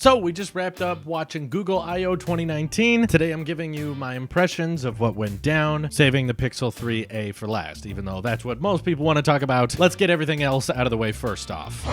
So we just wrapped up watching Google I/O 2019. Today I'm giving you my impressions of what went down, saving the Pixel 3a for last, even though that's what most people want to talk about. Let's get everything else out of the way first off.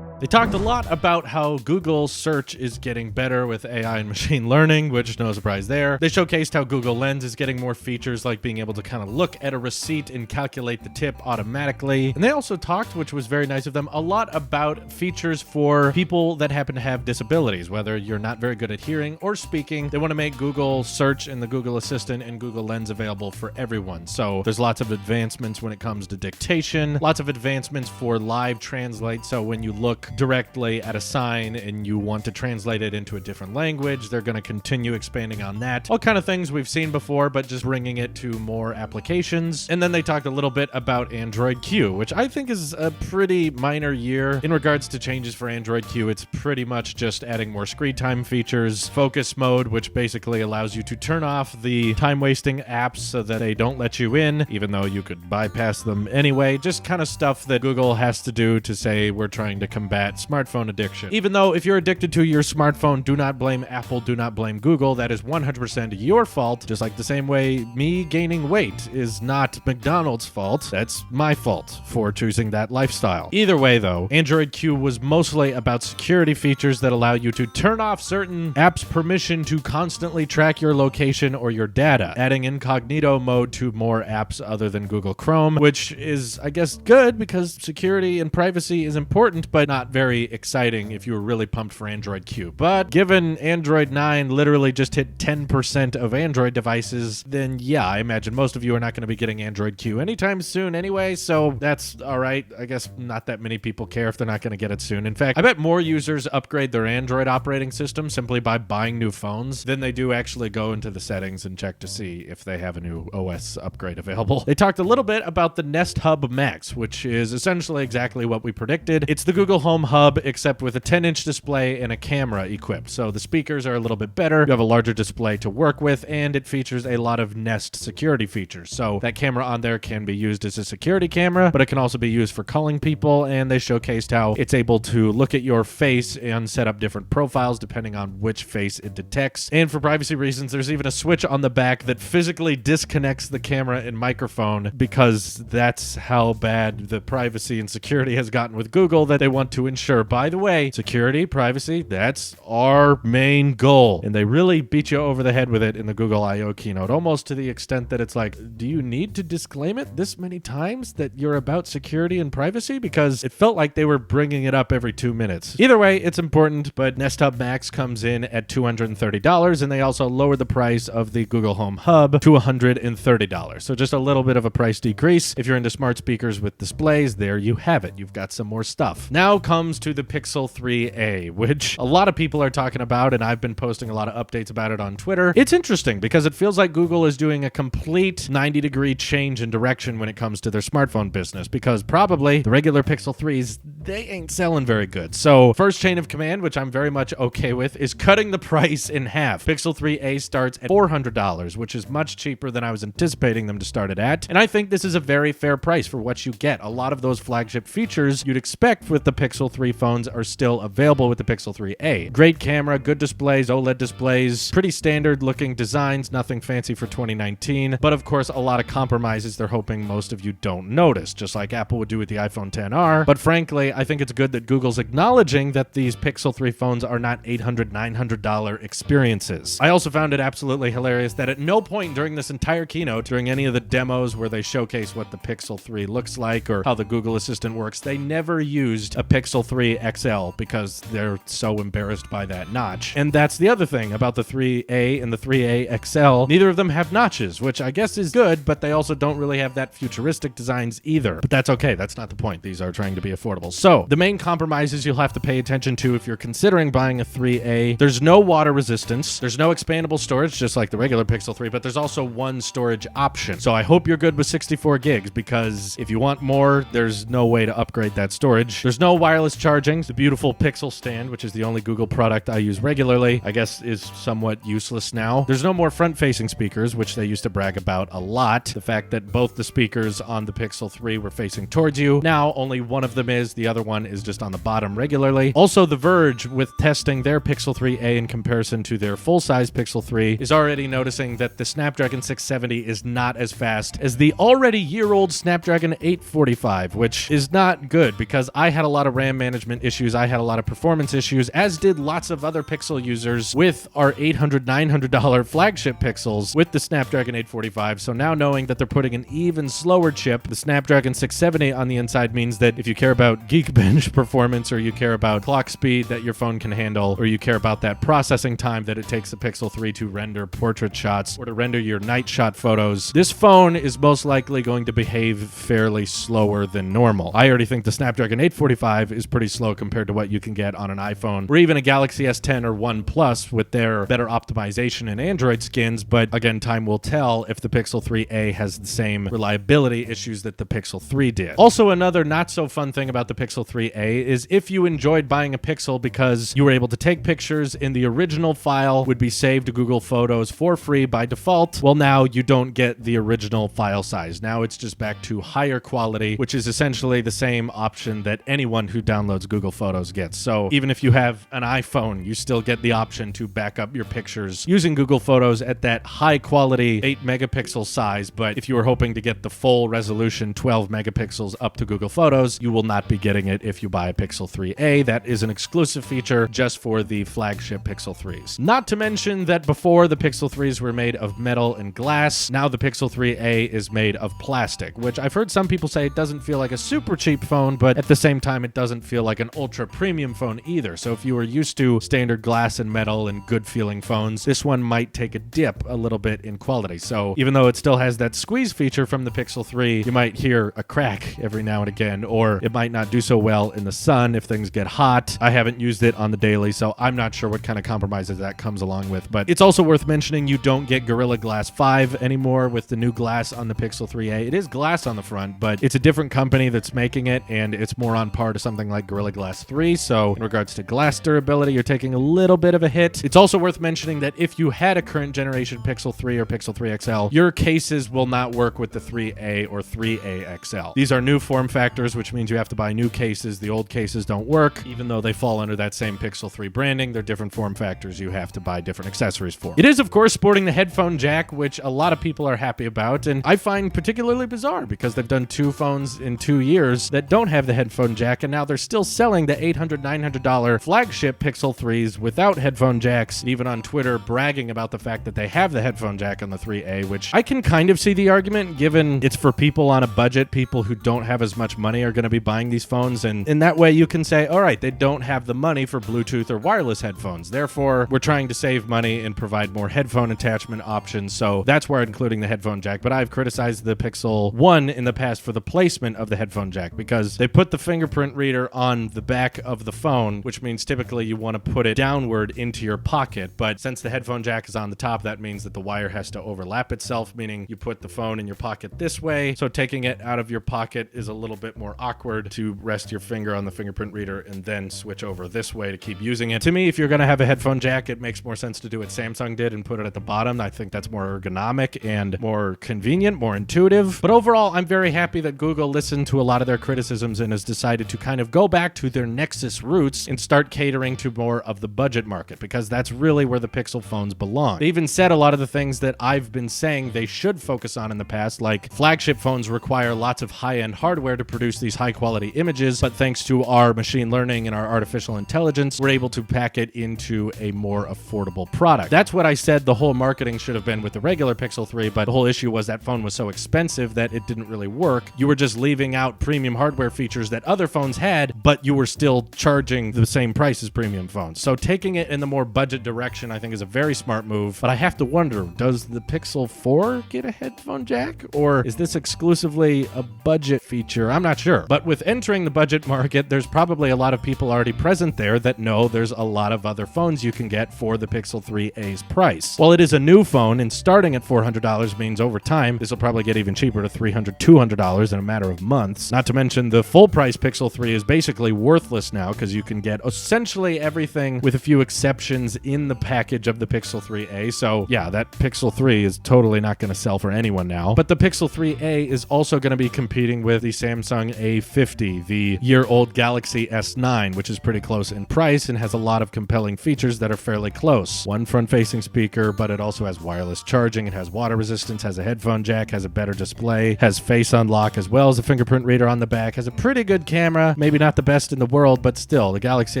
They talked a lot about how Google search is getting better with AI and machine learning, which no surprise there. They showcased how Google Lens is getting more features like being able to kind of look at a receipt and calculate the tip automatically. And they also talked, which was very nice of them, a lot about features for people that happen to have disabilities, whether you're not very good at hearing or speaking. They want to make Google Search and the Google Assistant and Google Lens available for everyone. So there's lots of advancements when it comes to dictation, lots of advancements for live translate. So when you look directly at a sign and you want to translate it into a different language, they're going to continue expanding on that. All kind of things we've seen before, but just bringing it to more applications. And then they talked a little bit about Android Q, which I think is a pretty minor year in regards to changes for Android Q. It's pretty much just adding more screen time features, focus mode, which basically allows you to turn off the time-wasting apps so that they don't let you in, even though you could bypass them anyway. Just kind of stuff that Google has to do to say we're trying to combat smartphone addiction. Even though if you're addicted to your smartphone, do not blame Apple, do not blame Google. That is 100% your fault, just like the same way me gaining weight is not McDonald's fault. That's my fault for choosing that lifestyle. Either way though, Android Q was mostly about security features that allow you to turn off certain apps' permission to constantly track your location or your data, adding incognito mode to more apps other than Google Chrome, which is, I guess, good because security and privacy is important, but not very exciting if you were really pumped for Android Q. But given Android 9 literally just hit 10% of Android devices, then yeah, I imagine most of you are not going to be getting Android Q anytime soon anyway, so that's all right. I guess not that many people care if they're not going to get it soon. In fact, I bet more users upgrade their Android operating system simply by buying new phones than they do actually go into the settings and check to see if they have a new OS upgrade available. They talked a little bit about the Nest Hub Max, which is essentially exactly what we predicted. It's the Google Home Hub, except with a 10-inch display and a camera equipped. So the speakers are a little bit better. You have a larger display to work with, and it features a lot of Nest security features. So that camera on there can be used as a security camera, but it can also be used for calling people, and they showcased how it's able to look at your face and set up different profiles depending on which face it detects. And for privacy reasons, there's even a switch on the back that physically disconnects the camera and microphone because that's how bad the privacy and security has gotten with Google that they want to ensure. By the way, security, privacy, that's our main goal. And they really beat you over the head with it in the Google I/O keynote, almost to the extent that it's like, do you need to disclaim it this many times that you're about security and privacy? Because it felt like they were bringing it up every 2 minutes. Either way, it's important, but Nest Hub Max comes in at $230, and they also lowered the price of the Google Home Hub to $130. So just a little bit of a price decrease. If you're into smart speakers with displays, there you have it. You've got some more stuff. Now comes to the Pixel 3a, which a lot of people are talking about, and I've been posting a lot of updates about it on Twitter. It's interesting because it feels like Google is doing a complete 90-degree change in direction when it comes to their smartphone business, because probably the regular Pixel 3s, they ain't selling very good. So first chain of command, which I'm very much okay with, is cutting the price in half. Pixel 3a starts at $400, which is much cheaper than I was anticipating them to start it at, and I think this is a very fair price for what you get. A lot of those flagship features you'd expect with the Pixel 3 phones are still available with the Pixel 3a. Great camera, good displays, OLED displays, pretty standard looking designs, nothing fancy for 2019, but of course a lot of compromises they're hoping most of you don't notice, just like Apple would do with the iPhone XR. But frankly, I think it's good that Google's acknowledging that these Pixel 3 phones are not $800, $900 experiences. I also found it absolutely hilarious that at no point during this entire keynote, during any of the demos where they showcase what the Pixel 3 looks like or how the Google Assistant works, they never used a Pixel 3 XL because they're so embarrassed by that notch. And that's the other thing about the 3A and the 3A XL. Neither of them have notches, which I guess is good, but they also don't really have that futuristic designs either. But that's okay. That's not the point. These are trying to be affordable. So the main compromises you'll have to pay attention to if you're considering buying a 3A. There's no water resistance. There's no expandable storage, just like the regular Pixel 3, but there's also one storage option. So I hope you're good with 64 gigs because if you want more, there's no way to upgrade that storage. There's no wireless wireless charging. The beautiful Pixel stand, which is the only Google product I use regularly, I guess is somewhat useless now. There's no more front-facing speakers, which they used to brag about a lot. The fact that both the speakers on the Pixel 3 were facing towards you. Now, only one of them is. The other one is just on the bottom regularly. Also, The Verge, with testing their Pixel 3a in comparison to their full-size Pixel 3, is already noticing that the Snapdragon 670 is not as fast as the already year-old Snapdragon 845, which is not good because I had a lot of RAM management issues. I had a lot of performance issues, as did lots of other Pixel users with our $800, $900 flagship Pixels with the Snapdragon 845. So now knowing that they're putting an even slower chip, the Snapdragon 670 on the inside, means that if you care about Geekbench performance, or you care about clock speed that your phone can handle, or you care about that processing time that it takes the Pixel 3 to render portrait shots or to render your night shot photos, this phone is most likely going to behave fairly slower than normal. I already think the Snapdragon 845 is pretty slow compared to what you can get on an iPhone or even a Galaxy S10 or OnePlus with their better optimization and Android skins, but again, time will tell if the Pixel 3a has the same reliability issues that the Pixel 3 did. Also, another not so fun thing about the Pixel 3a is if you enjoyed buying a Pixel because you were able to take pictures in the original file would be saved to Google Photos for free by default, well, now you don't get the original file size. Now it's just back to higher quality, which is essentially the same option that anyone who downloads Google Photos gets. So even if you have an iPhone, you still get the option to back up your pictures using Google Photos at that high quality 8 megapixel size. But if you were hoping to get the full resolution 12 megapixels up to Google Photos, you will not be getting it if you buy a Pixel 3a. That is an exclusive feature just for the flagship Pixel 3s. Not to mention that before, the Pixel 3s were made of metal and glass. Now the Pixel 3a is made of plastic, which I've heard some people say it doesn't feel like a super cheap phone, but at the same time, it doesn't feel like an ultra premium phone either. So if you were used to standard glass and metal and good feeling phones, this one might take a dip a little bit in quality. So even though it still has that squeeze feature from the Pixel 3, you might hear a crack every now and again, or it might not do so well in the sun if things get hot. I haven't used it on the daily, so I'm not sure what kind of compromises that comes along with, but it's also worth mentioning you don't get Gorilla Glass 5 anymore with the new glass on the Pixel 3a. It is glass on the front, but it's a different company that's making it, and it's more on par to something like Gorilla Glass 3, so in regards to glass durability, you're taking a little bit of a hit. It's also worth mentioning that if you had a current generation Pixel 3 or Pixel 3 XL, your cases will not work with the 3a or 3a XL. These are new form factors, which means you have to buy new cases. The old cases don't work, even though they fall under that same Pixel 3 branding. They're different form factors. You have to buy different accessories for. It is, of course, sporting the headphone jack, which a lot of people are happy about, and I find particularly bizarre because they've done two phones in 2 years that don't have the headphone jack, and now they're still selling the $800, $900 flagship Pixel 3s without headphone jacks, and even on Twitter bragging about the fact that they have the headphone jack on the 3a, which I can kind of see the argument, given it's for people on a budget. People who don't have as much money are going to be buying these phones, and in that way you can say, all right, they don't have the money for Bluetooth or wireless headphones, therefore we're trying to save money and provide more headphone attachment options, so that's where I'm including the headphone jack. But I've criticized the Pixel 1 in the past for the placement of the headphone jack, because they put the fingerprint reader on the back of the phone, which means typically you want to put it downward into your pocket, but since the headphone jack is on the top, that means that the wire has to overlap itself, meaning you put the phone in your pocket this way, so taking it out of your pocket is a little bit more awkward to rest your finger on the fingerprint reader and then switch over this way to keep using it. To me, if you're going to have a headphone jack, it makes more sense to do what Samsung did and put it at the bottom. I think that's more ergonomic and more convenient, more intuitive. But overall, I'm very happy that Google listened to a lot of their criticisms and has decided to kind of go back to their Nexus roots and start catering to more of the budget market, because that's really where the Pixel phones belong. They even said a lot of the things that I've been saying they should focus on in the past, like flagship phones require lots of high-end hardware to produce these high-quality images, but thanks to our machine learning and our artificial intelligence, we're able to pack it into a more affordable product. That's what I said the whole marketing should have been with the regular Pixel 3, but the whole issue was that phone was so expensive that it didn't really work. You were just leaving out premium hardware features that other phones had, but you were still charging the same price as premium phones. So taking it in the more budget direction, I think, is a very smart move. But I have to wonder, does the Pixel 4 get a headphone jack? Or is this exclusively a budget feature? I'm not sure. But with entering the budget market, there's probably a lot of people already present there that know there's a lot of other phones you can get for the Pixel 3a's price. While it is a new phone and starting at $400 means over time, this will probably get even cheaper to $300, $200 in a matter of months. Not to mention the full price Pixel 3 is basically worthless now because you can get essentially everything with a few exceptions in the package of the Pixel 3a. So yeah, that Pixel 3 is totally not going to sell for anyone now. But the Pixel 3a is also going to be competing with the Samsung A50, the year-old Galaxy S9, which is pretty close in price and has a lot of compelling features that are fairly close. One front-facing speaker, but it also has wireless charging, it has water resistance, has a headphone jack, has a better display, has face unlock as well as a fingerprint reader on the back, has a pretty good camera, maybe not the best in the world, but still, the Galaxy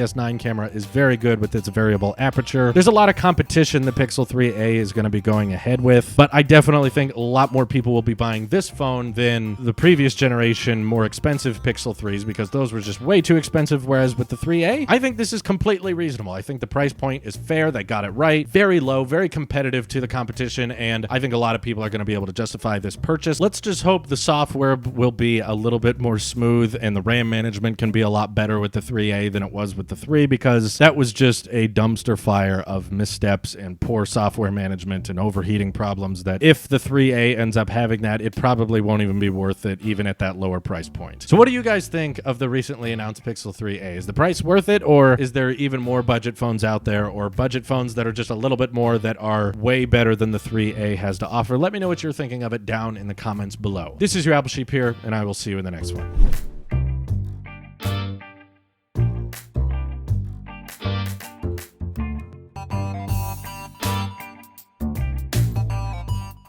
S9 camera is very good with its variable aperture. There's a lot of competition the Pixel 3a is going to be going ahead with, but I definitely think a lot more people will be buying this phone than the previous generation more expensive Pixel 3s because those were just way too expensive, whereas with the 3a, I think this is completely reasonable. I think the price point is fair, they got it right, very low, very competitive to the competition, and I think a lot of people are going to be able to justify this purchase. Let's just hope the software will be a little bit more smooth and the RAM management can be a lot better with the 3a than it was with the 3 because that was just a dumpster fire of missteps and poor software management and overheating problems that if the 3a ends up having that, it probably won't even be worth it even at that lower price point. So what do you guys think of the recently announced Pixel 3a? Is the price worth it, or is there even more budget phones out there, or budget phones that are just a little bit more that are way better than the 3a has to offer? Let me know what you're thinking of it down in the comments below. This is your Apple Sheep here, and I will see you in the next one.